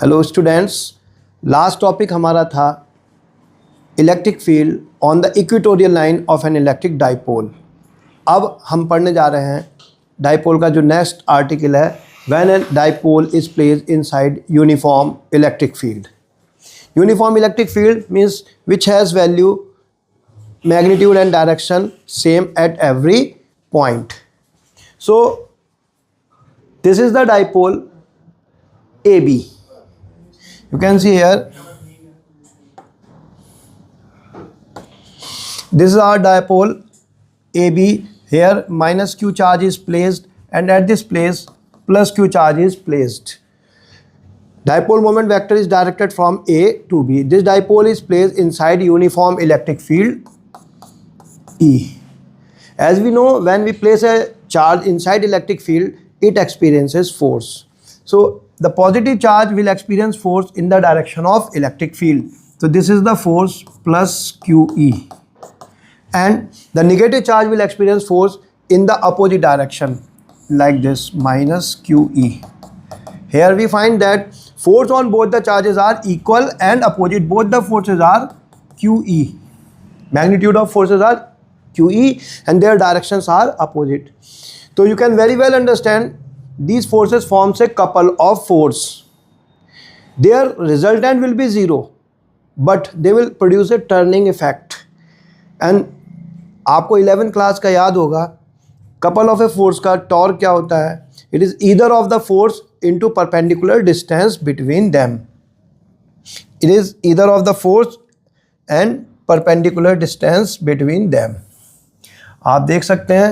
Hello students, last topic हमारा था electric field on the equatorial line of an electric dipole. अब हम पढ़ने जा रहे हैं डाइपोल का जो नेक्स्ट आर्टिकल है, when an dipole is placed inside uniform electric field. Uniform electric field means which has value magnitude and direction same at every point. So this is the dipole AB. You can see here, this is our dipole AB. Here minus q charge is placed and at this place plus q charge is placed. Dipole moment vector is directed from A to B. This dipole is placed inside uniform electric field E. As we know, when we place a charge inside electric field, it experiences force. So the positive charge will experience force in the direction of electric field. So this is the force plus QE. And the negative charge will experience force in the opposite direction like this, minus QE. Here we find that force on both the charges are equal and opposite. Both the forces are QE. Magnitude of forces are QE and their directions are opposite. So you can very well understand these forces forms a couple of force. Their resultant will be zero, but they will produce a turning effect. And आपको 11th class का याद होगा, couple of a force का torque क्या होता है? It is either of the force into perpendicular distance between them. It is either of the force and perpendicular distance between them. आप देख सकते हैं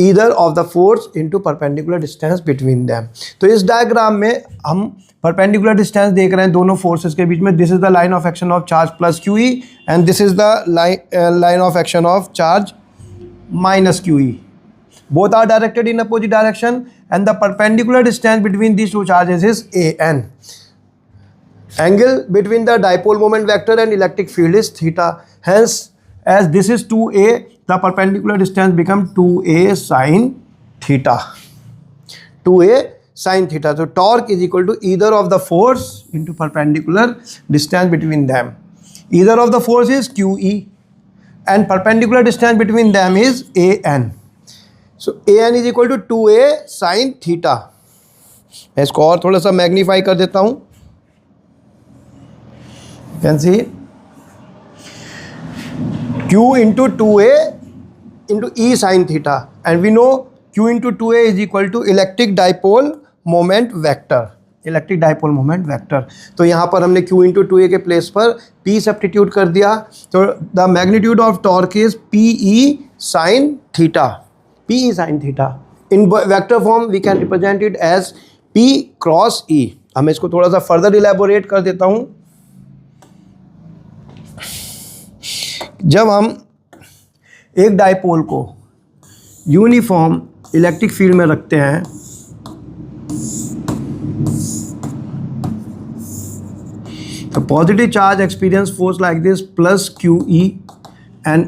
either of the force into perpendicular distance between them. तो इस diagram में हम perpendicular distance देख रहे हैं दोनों forces के बीच में. This is the line of action of charge plus QE and this is the line of action of charge minus QE. Both are directed in opposite direction and the perpendicular distance between these two charges is AN. Angle between the dipole moment vector and electric field is theta. Hence, as this is 2a, the perpendicular distance becomes 2a sin theta. 2a sin theta. So torque is equal to either of the force into perpendicular distance between them. Either of the force is QE and perpendicular distance between them is AN. So AN is equal to 2a sin theta. मैं इसको और थोड़ा सा magnify कर देता हूँ. You can see Q into 2a into E sin theta, and we know Q into 2a is equal to electric dipole moment vector. Electric dipole moment vector. तो यहाँ पर हमने Q into 2a के place पर P substitute कर दिया. तो the magnitude of torque is PE sin theta. PE sin theta. In vector form we can represent it as P cross E. हम इसको थोड़ा सा फर्दर इलेबोरेट कर देता हूँ. जब हम एक डाइपोल को यूनिफॉर्म इलेक्ट्रिक फील्ड में रखते हैं तो positive charge experience force like this plus QE and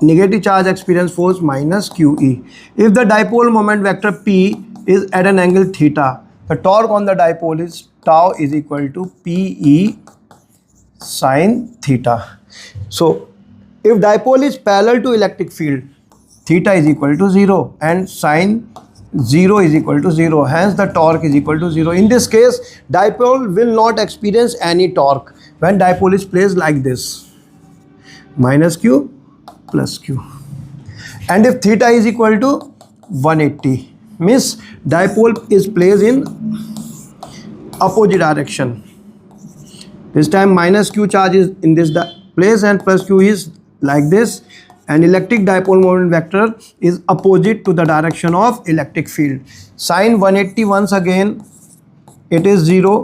negative charge experience force minus QE. If the dipole moment vector P is at an angle theta, the torque on the dipole is tau is equal to PE sin theta. So if dipole is parallel to electric field, theta is equal to 0 and sin 0 is equal to 0. Hence the torque is equal to 0. In this case, dipole will not experience any torque when dipole is placed like this, minus Q plus Q. And if theta is equal to 180, means dipole is placed in opposite direction. This time minus Q charge is in this place and plus Q is like this, and electric dipole moment vector is opposite to the direction of electric field. Sin 180 once again it is 0,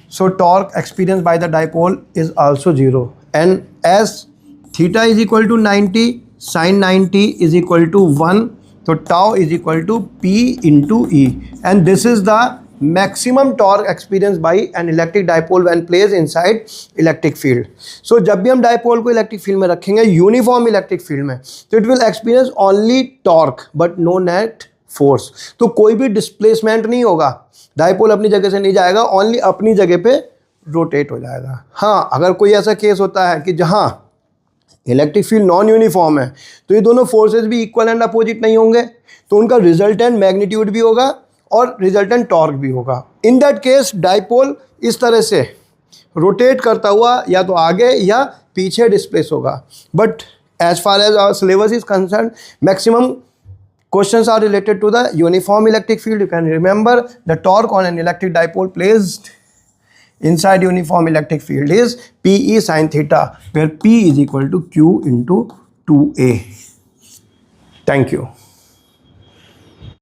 so torque experienced by the dipole is also 0. And as theta is equal to 90, sin 90 is equal to 1, so tau is equal to P into E, and this is the maximum torque experienced by an electric dipole when placed inside electric field. So जब भी हम dipole को electric field में रखेंगे uniform electric field में, तो it will experience only torque but no net force. तो कोई भी डिस्प्लेसमेंट नहीं होगा, डाइपोल अपनी जगह से नहीं जाएगा, ओनली अपनी जगह पे रोटेट हो जाएगा। हाँ, अगर कोई ऐसा केस होता है कि जहाँ इलेक्ट्रिक फील्ड नॉन यूनिफॉर्म है तो ये दोनों फोर्सेस भी इक्वल एंड अपोजिट नहीं होंगे, तो उनका रिजल्टेंट मैग्नीट्यूड भी होगा और रिजल्टेंट टॉर्क भी होगा। इन दैट केस डाइपोल इस तरह से रोटेट करता हुआ या तो आगे या पीछे डिस्प्लेस होगा। But as far as our syllabus is concern, maximum questions are related to the uniform electric field. You can remember the torque on an electric dipole placed inside uniform electric field is Pe sin theta, where P is equal to Q into 2A. Thank you.